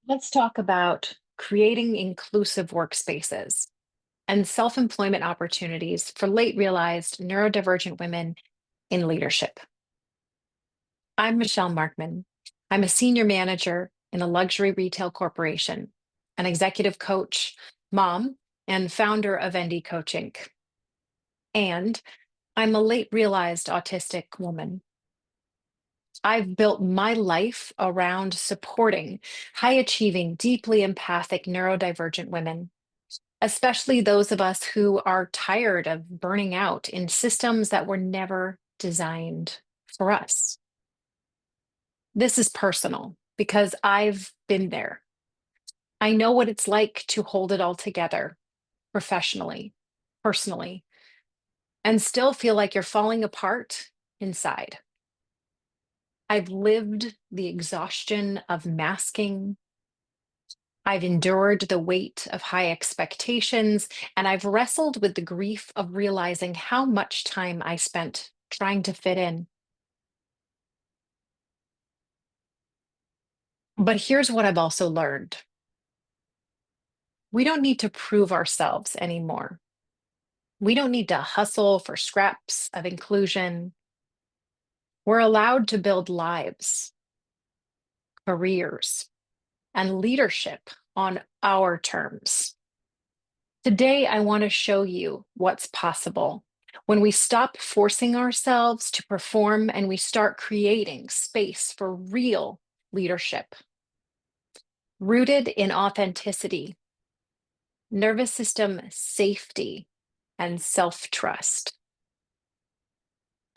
Let's talk about creating inclusive workspaces and self employment opportunities for late realized neurodivergent women in leadership. I'm Michelle Markman. I'm a senior manager in a luxury retail corporation, an executive coach, mom, and founder of ND Coaching. And I'm a late realized autistic woman. I've built my life around supporting high achieving, deeply empathic neurodivergent women, especially those of us who are tired of burning out in systems that were never designed for us. This is personal because I've been there. I know what it's like to hold it all together professionally, personally, and still feel like you're falling apart inside. I've lived the exhaustion of masking. I've endured the weight of high expectations, and I've wrestled with the grief of realizing how much time I spent trying to fit in. But here's what I've also learned: we don't need to prove ourselves anymore. We don't need to hustle for scraps of inclusion. We're allowed to build lives, careers, and leadership on our terms. Today, I want to show you what's possible when we stop forcing ourselves to perform and we start creating space for real leadership, rooted in authenticity, nervous system safety, and self trust.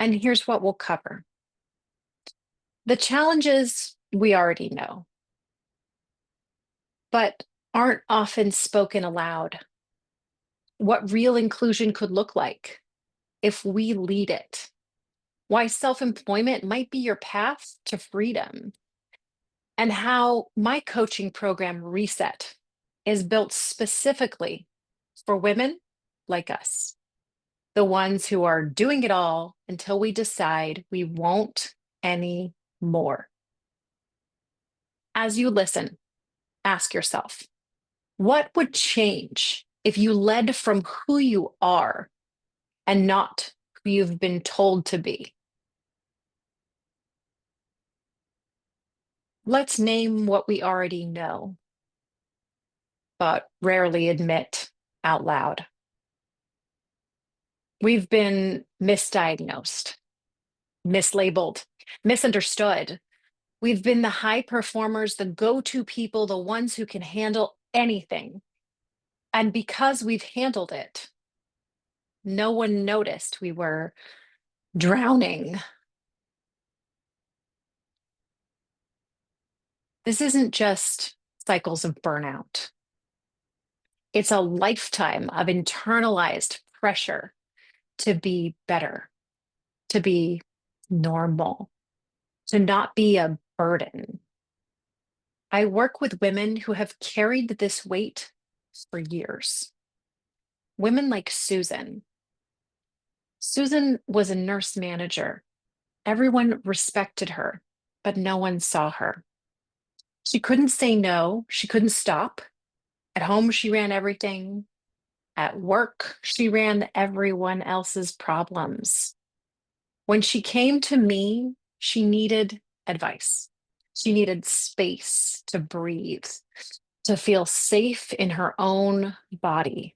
And here's what we'll cover: the challenges we already know, but aren't often spoken aloud. What real inclusion could look like if we lead it, why self employment might be your path to freedom, and how my coaching program, Reset, is built specifically for women like us, the ones who are doing it all until we decide we won't anymore. As you listen, ask yourself, what would change if you led from who you are and not who you've been told to be? Let's name what we already know, but rarely admit out loud. We've been misdiagnosed, mislabeled, misunderstood. We've been the high performers, the go to people, the ones who can handle anything. And because we've handled it, no one noticed we were drowning. This isn't just cycles of burnout, it's a lifetime of internalized pressure to be better, to be normal, to not be a burden. I work with women who have carried this weight for years. Women like Susan. Susan was a nurse manager. Everyone respected her, but no one saw her. She couldn't say no. She couldn't stop. At home, she ran everything. At work, she ran everyone else's problems. When she came to me, she needed advice. She needed space to breathe, to feel safe in her own body,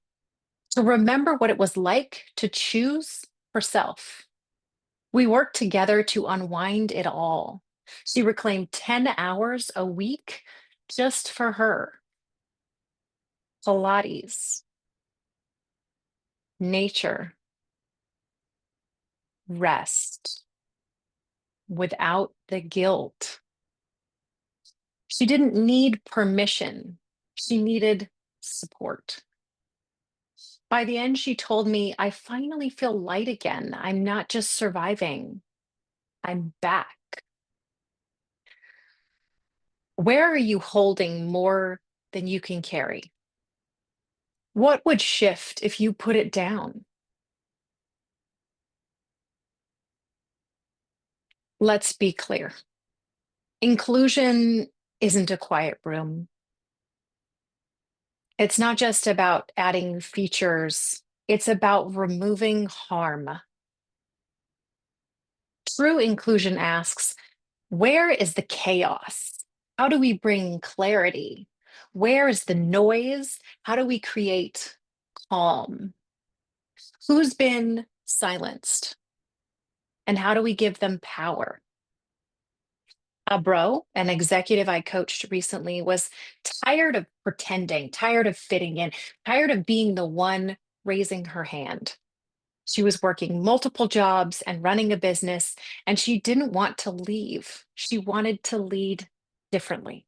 to remember what it was like to choose herself. We worked together to unwind it all. She reclaimed 10 hours a week just for her. Pilates, nature, rest, without the guilt. She didn't need permission. She needed support. By the end, she told me, I finally feel light again. I'm not just surviving, I'm back. Where are you holding more than you can carry? What would shift if you put it down? Let's be clear: inclusion isn't a quiet room. It's not just about adding features, it's about removing harm. True inclusion asks, where is the chaos? How do we bring clarity? Where is the noise? How do we create calm? Who's been silenced? And how do we give them power? Bro, an executive I coached recently, was tired of pretending, tired of fitting in, tired of being the one raising her hand. She was working multiple jobs and running a business, and she didn't want to leave. She wanted to lead differently.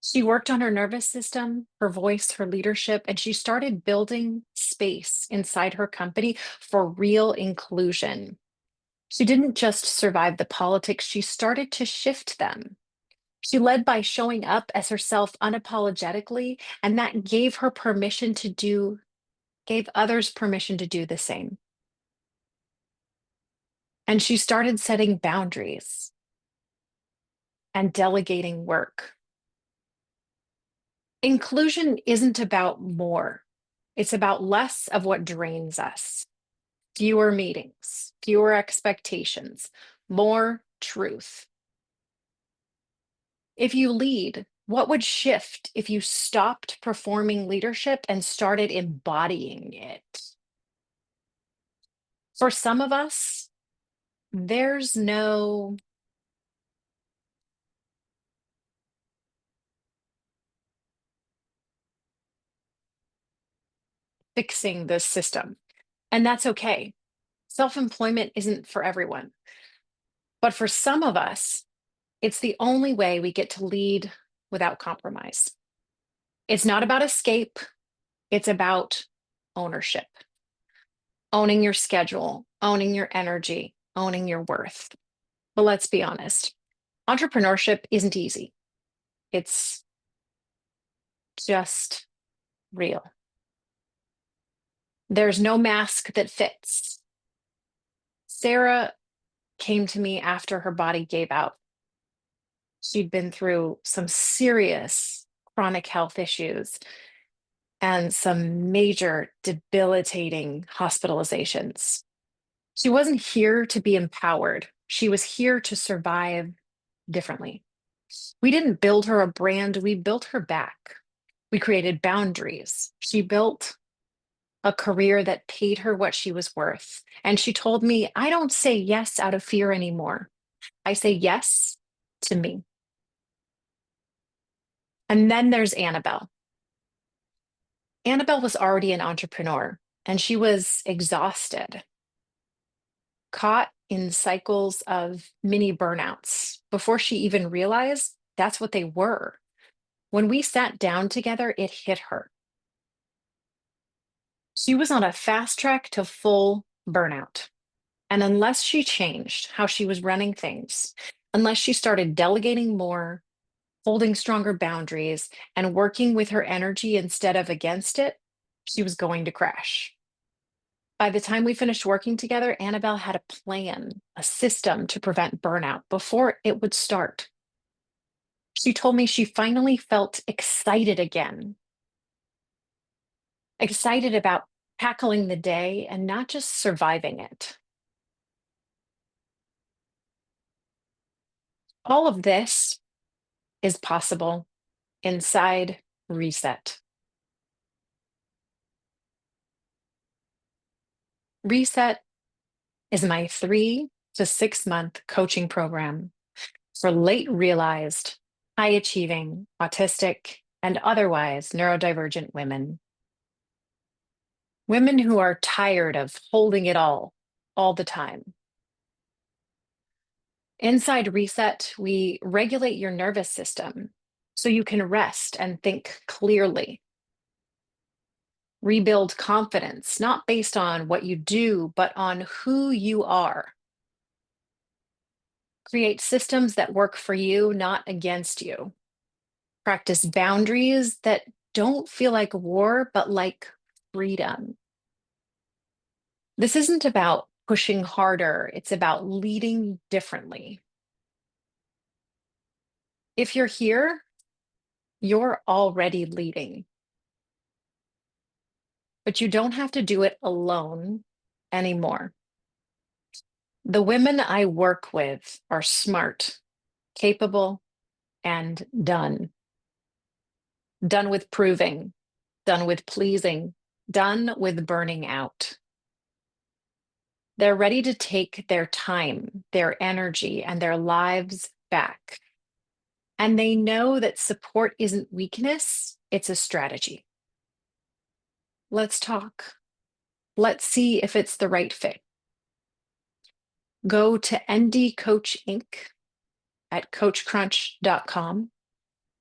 She worked on her nervous system, her voice, her leadership, and she started building space inside her company for real inclusion. She didn't just survive the politics, she started to shift them. She led by showing up as herself unapologetically, and that gave others permission to do the same. And she started setting boundaries and delegating work. Inclusion isn't about more, it's about less of what drains us. Fewer meetings, fewer expectations, more truth. If you lead, what would shift if you stopped performing leadership and started embodying it? For some of us, there's no fixing the system, and that's okay. Self employment isn't for everyone. But for some of us, it's the only way we get to lead without compromise. It's not about escape, it's about ownership, owning your schedule, owning your energy, owning your worth. But let's be honest, entrepreneurship isn't easy. It's just real. There's no mask that fits. Sarah came to me after her body gave out. She'd been through some serious chronic health issues and some major debilitating hospitalizations. She wasn't here to be empowered. She was here to survive differently. We didn't build her a brand, we built her back. We created boundaries. She built a career that paid her what she was worth. And she told me, I don't say yes out of fear anymore. I say yes to me. And then there's Annabelle. Annabelle was already an entrepreneur and she was exhausted, caught in cycles of mini burnouts before she even realized that's what they were. When we sat down together, it hit her. She was on a fast track to full burnout. And unless she changed how she was running things, unless she started delegating more, holding stronger boundaries, and working with her energy instead of against it, she was going to crash. By the time we finished working together, Annabelle had a plan, a system to prevent burnout before it would start. She told me she finally felt excited again, excited about tackling the day and not just surviving it. All of this is possible inside Reset. Reset is my 3 to 6 month coaching program for late realized, high achieving, autistic, and otherwise neurodivergent women. Women who are tired of holding it all the time. Inside Reset, we regulate your nervous system so you can rest and think clearly. Rebuild confidence, not based on what you do, but on who you are. Create systems that work for you, not against you. Practice boundaries that don't feel like war, but like freedom. This isn't about pushing harder, it's about leading differently. If you're here, you're already leading. but you don't have to do it alone anymore. The women I work with are smart, capable, and done. Done with proving, done with pleasing, done with burning out. They're ready to take their time, their energy, and their lives back. And they know that support isn't weakness, it's a strategy. Let's talk. Let's see if it's the right fit. Go to ND Coach Inc. at coachcrunch.com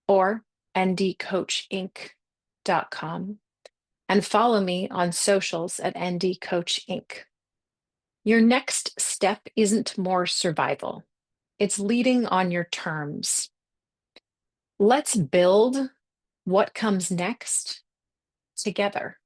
or ndcoachinc.com and follow me on socials at ND Coach Inc. Your next step isn't more survival. It's leading on your terms. Let's build what comes next together.